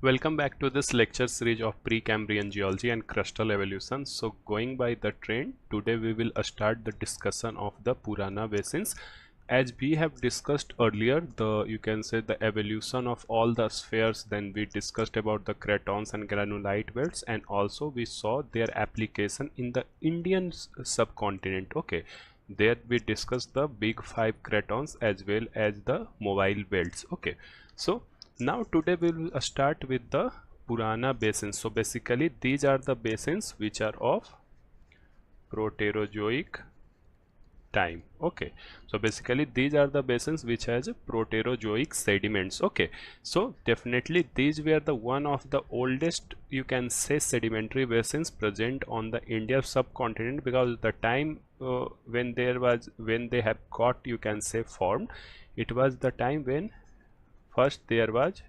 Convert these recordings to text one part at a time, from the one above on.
Welcome back to this lecture series of Precambrian Geology and Crustal Evolution. So going by the trend, today we will start the discussion of the Purana Basins. As we have discussed earlier, you can say the evolution of all the spheres, then we discussed about the cratons and granulite belts, and also we saw their application in the Indian subcontinent. Okay, there we discussed the big 5 cratons as well as the mobile belts. Okay, so now today we will start with the Purana basins. So basically these are the basins which are of Proterozoic time. Okay, so basically these are the basins which has Proterozoic sediments. Okay, so definitely these were the one of the oldest, you can say, sedimentary basins present on the India subcontinent, because the time when they have got, you can say, formed, it was the time when first there was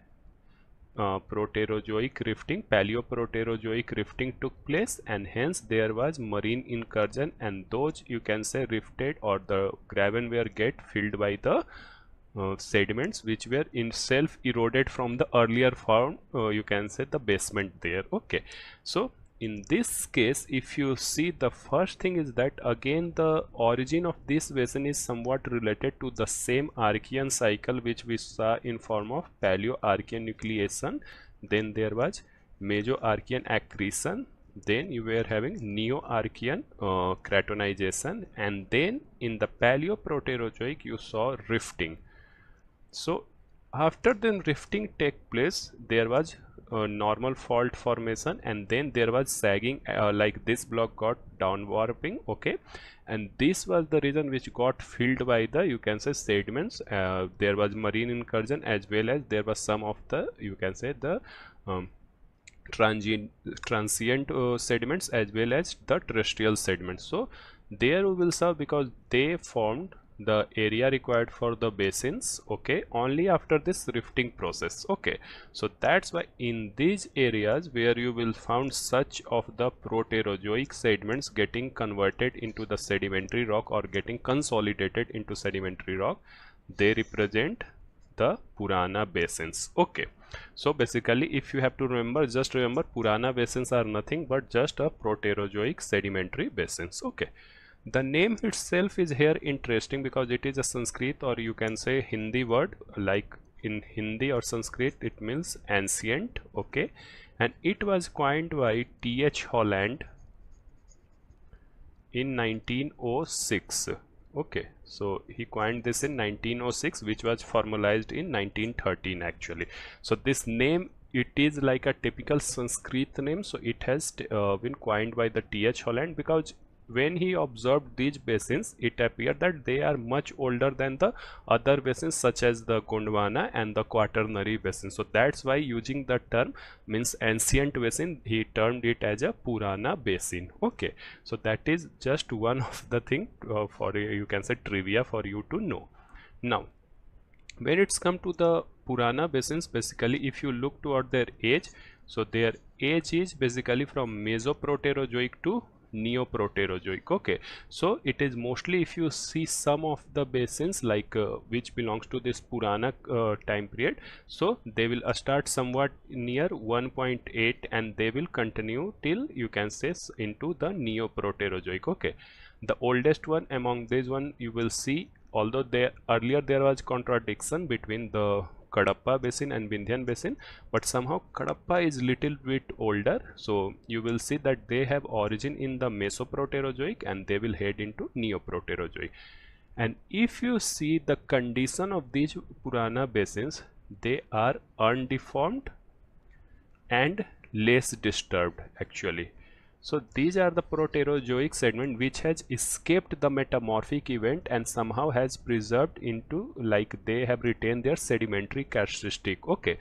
Proterozoic rifting, Palaeoproterozoic rifting took place, and hence there was marine incursion, and those, you can say, rifted or the gravenware get filled by the sediments which were in self eroded from the earlier form, you can say, the basement there. Okay, so in this case, if you see, the first thing is that again the origin of this basin is somewhat related to the same Archaean cycle which we saw in form of Palaeo-Archaean nucleation. Then there was Meso-Archaean accretion, then you were having Neo-Archaean cratonization, and then in the Palaeoproterozoic you saw rifting. So after the rifting take place, there was a normal fault formation, and then there was sagging, like this block got downwarping. Okay, and this was the reason which got filled by the, you can say, sediments. There was marine incursion, as well as there was some of the, you can say, the transient sediments, as well as the terrestrial sediments. So there we will serve, because they formed the area required for the basins, okay, only after this rifting process. Okay, so that's why in these areas where you will found such of the Proterozoic sediments getting converted into the sedimentary rock or getting consolidated into sedimentary rock, they represent the Purana basins. Okay, so basically if you have to remember, just remember Purana basins are nothing but just a Proterozoic sedimentary basins. Okay, the name itself is here interesting because it is a Sanskrit, or you can say Hindi word, like in Hindi or Sanskrit it means ancient. Okay, and it was coined by T.H. Holland in 1906. Okay, so he coined this in 1906, which was formalized in 1913 actually. So this name, it is like a typical Sanskrit name, so it has been coined by the T.H. Holland, because when he observed these basins, it appeared that they are much older than the other basins such as the Gondwana and the Quaternary basin. So that's why using the term means ancient basin, he termed it as a Purana basin. Okay, so that is just one of the thing for, you can say, trivia for you to know. Now when it's come to the Purana basins, basically if you look toward their age, so their age is basically from Mesoproterozoic to Neoproterozoic. Okay, so it is mostly, if you see some of the basins like which belongs to this Purana time period, so they will start somewhat near 1.8 and they will continue till, you can say, into the Neoproterozoic. Okay, the oldest one among these one, you will see, although earlier there was contradiction between the Kadapa basin and Vindhyan basin, but somehow Kadapa is little bit older, so you will see that they have origin in the Mesoproterozoic and they will head into Neoproterozoic. And if you see the condition of these Purana basins, they are undeformed and less disturbed actually. So these are the Proterozoic sediment which has escaped the metamorphic event and somehow has preserved into, like, they have retained their sedimentary characteristic. Okay,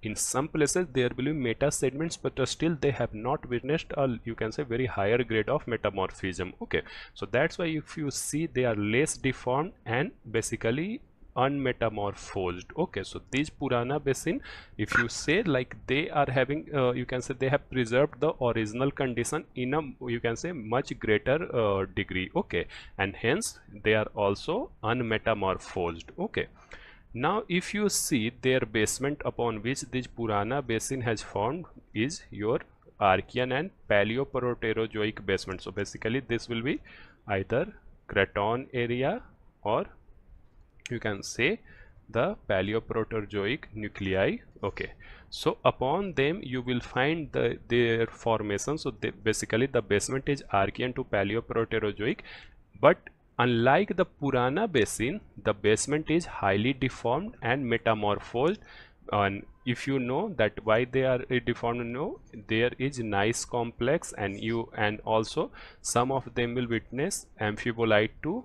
in some places there will be meta sediments, but still they have not witnessed a, you can say, very higher grade of metamorphism. Okay, so that's why if you see, they are less deformed and basically unmetamorphosed. Okay, so these Purana basin, if you say, like, they are having, you can say, they have preserved the original condition in a, you can say, much greater degree. Okay, and hence they are also unmetamorphosed. Okay, Now if you see their basement upon which this Purana basin has formed is your Archaean and Palaeoproterozoic basement. So basically this will be either craton area or you can say the Palaeoproterozoic nuclei. Okay, so upon them you will find their formation. So basically the basement is Archaean to Palaeoproterozoic, but unlike the Purana basin, the basement is highly deformed and metamorphosed. And if you know that why they are deformed, no, there is gneiss complex, and also some of them will witness amphibolite to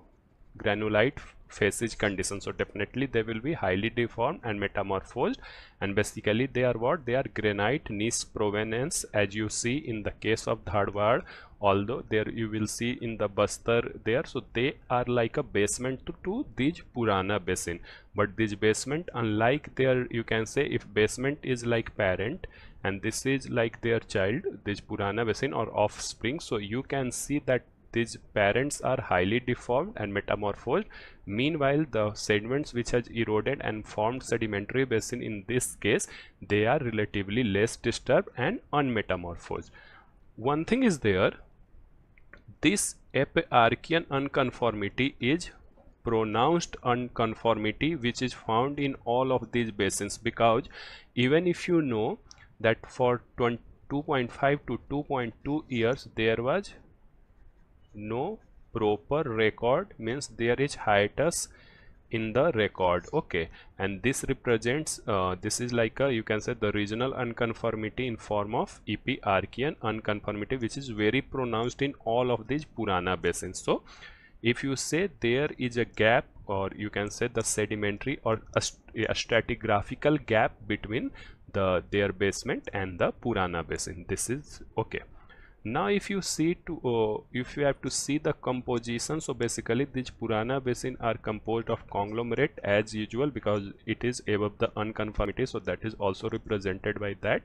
granulite phasage condition. So definitely they will be highly deformed and metamorphosed, and basically they are what? They are granite niche provenance, as you see in the case of Dharwad, although there you will see in the Bastar there. So they are like a basement to this Purana basin, but this basement, unlike their, you can say if basement is like parent and this is like their child, this Purana basin or offspring, so you can see that these parents are highly deformed and metamorphosed. Meanwhile the sediments which has eroded and formed sedimentary basin, in this case they are relatively less disturbed and unmetamorphosed. One thing is there, this Eparchaean unconformity is pronounced unconformity which is found in all of these basins, because even if you know that for 2.5 to 2.2 years there was no proper record, means there is hiatus in the record. Okay, and this represents this is like a, you can say, the regional unconformity in form of Eparchaean unconformity, which is very pronounced in all of these Purana basins. So if you say there is a gap, or you can say the sedimentary or a stratigraphical gap between their basement and the Purana basin, this is okay. Now if you see to if you have to see the composition, so basically these Purana basin are composed of conglomerate as usual, because it is above the unconformity, so that is also represented by that.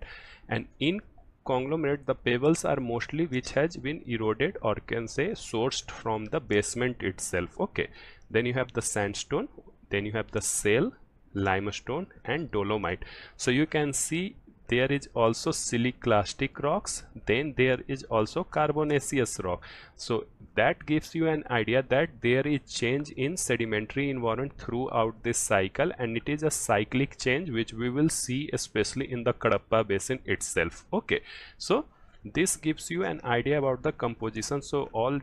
And in conglomerate the pebbles are mostly which has been eroded or can say sourced from the basement itself. Okay, then you have the sandstone, then you have the shale, limestone and dolomite. So you can see there is also siliclastic rocks, then there is also carbonaceous rock. So that gives you an idea that there is change in sedimentary environment throughout this cycle, and it is a cyclic change which we will see especially in the Kadapa basin itself. Okay, so this gives you an idea about the composition. So all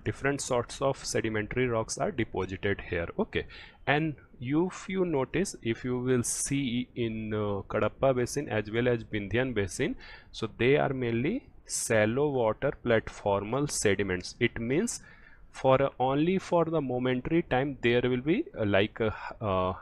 different sorts of sedimentary rocks are deposited here. Okay, and if you notice, if you will see in Kadapa basin as well as Vindhyan basin, so they are mainly shallow water platformal sediments. It means for only for the momentary time there will be like a